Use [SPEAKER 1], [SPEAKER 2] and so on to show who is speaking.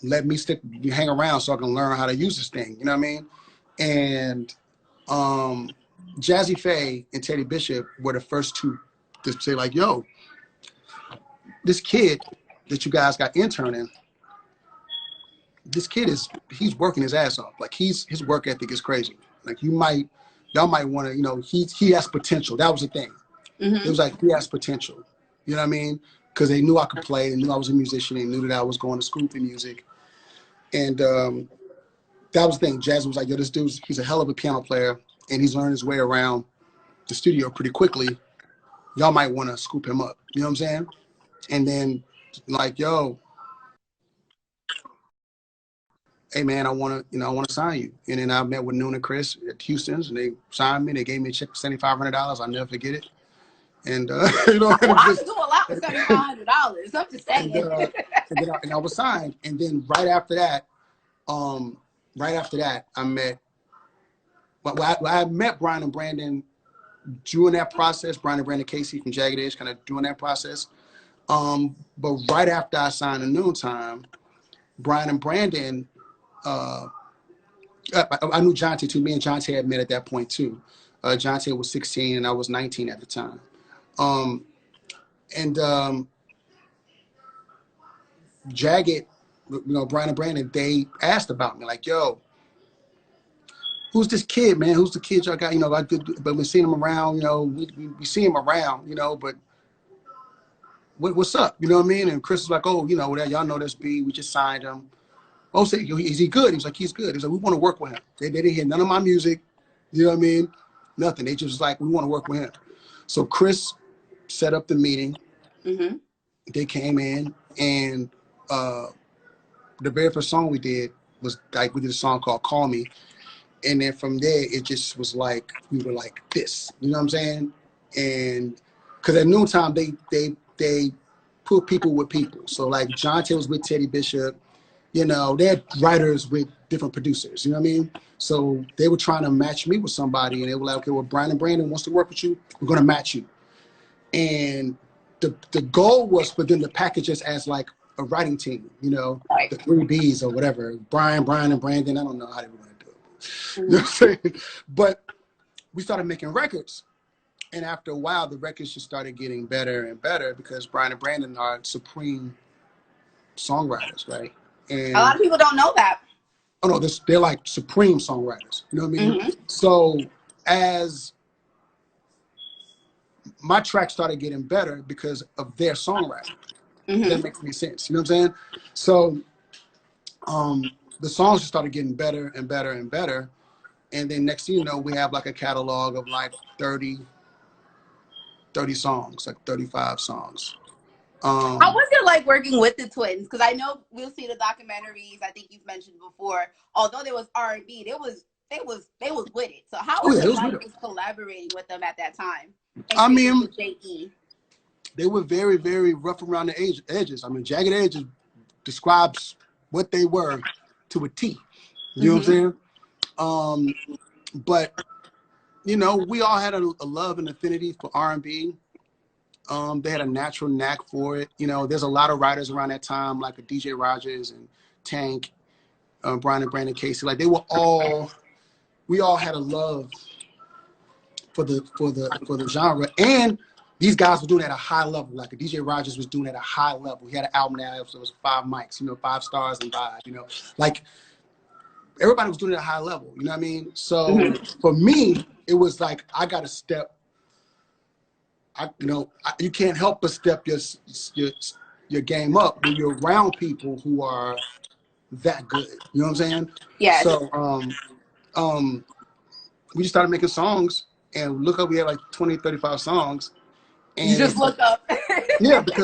[SPEAKER 1] let me hang around so I can learn how to use this thing. You know what I mean? And Jazzy Faye and Teddy Bishop were the first two to say like, yo, this kid that you guys got interning, this kid he's working his ass off. Like his work ethic is crazy. Like y'all might want to, you know, he has potential. That was the thing. It was like, he has potential. You know what I mean? Because they knew I could play. They knew I was a musician. They knew that I was going to school for music. And that was the thing. Jazzy was like, yo, this dude's, he's a hell of a piano player, and he's learned his way around the studio pretty quickly. Y'all might want to scoop him up. You know what I'm saying? And then like, yo, hey man, I want to sign you. And then I met with Noon and Chris at Houston's, and they signed me. They gave me a check for $7,500. I'll never forget it. And you know,
[SPEAKER 2] well, I could do a lot with $7,500. I'm just saying.
[SPEAKER 1] And I was signed. And then right after that, I met. Well, I met Brian and Brandon during that process. Brian and Brandon Casey from Jagged Edge, kind of doing that process. But right after I signed a Noontime, Brian and Brandon, I knew Jonte too. Me and Jonte had met at that point too. Jonte was 16 and I was 19 at the time. Jagged, you know, Brian and Brandon, they asked about me like, yo, who's this kid, man? Who's the kid y'all got? You know, but we seen him around, you know, we see him around, you know, but what's up? You know what I mean? And Chris was like, oh, you know, y'all know this B, we just signed him. Oh, say, is he good? He was like, he's good. He was like, we want to work with him. They didn't hear none of my music, you know what I mean? Nothing. They just was like, we want to work with him. So Chris set up the meeting. They came in, and the very first song we did was like, we did a song called Call Me. And then from there, it just was like, we were like this, you know what I'm saying? And because at Noontime, they put people with people. So like Jonte was with Teddy Bishop, you know, they had writers with different producers, you know what I mean? So they were trying to match me with somebody, and they were like, okay, well, Brian and Brandon wants to work with you. We're going to match you. And the goal was for them to package us as like a writing team, you know, the 3 Bs or whatever. Brian, and Brandon. I don't know how they were going to do it. You know what I'm saying? But we started making records. And after a while, the records just started getting better and better because Brian and Brandon are supreme songwriters, right? And
[SPEAKER 2] a lot of people don't know that.
[SPEAKER 1] Oh no, they're like supreme songwriters. You know what I mean? So as my track started getting better because of their songwriting. That makes any sense. You know what I'm saying? So the songs just started getting better and better and better. And then next thing you know, we have like a catalog of like 30 songs, like 35 songs.
[SPEAKER 2] How was it like working with the twins? Because I know we'll see the documentaries. I think you've mentioned before. Although there was R&B, they was with it. So how was it like collaborating with them at that time?
[SPEAKER 1] I mean, they were very, very rough around the edges. I mean, Jagged Edge describes what they were to a T. You know what I'm saying? But you know, we all had a love and affinity for R&B. They had a natural knack for it. You know, there's a lot of writers around that time, like a DJ Rogers and Tank, Brian and Brandon Casey. Like we all had a love for the genre, and these guys were doing it at a high level. Like a DJ Rogers was doing it at a high level. He had an album now, so it was 5 mics, you know, 5 stars and 5. You know, like everybody was doing it at a high level. You know what I mean? So for me, it was like I got to step. You can't help but step your game up when you're around people who are that good. You know what I'm saying?
[SPEAKER 2] Yeah.
[SPEAKER 1] So we just started making songs, and look up, we had like 20, 35 songs. And
[SPEAKER 2] you just look up.
[SPEAKER 1] Yeah, because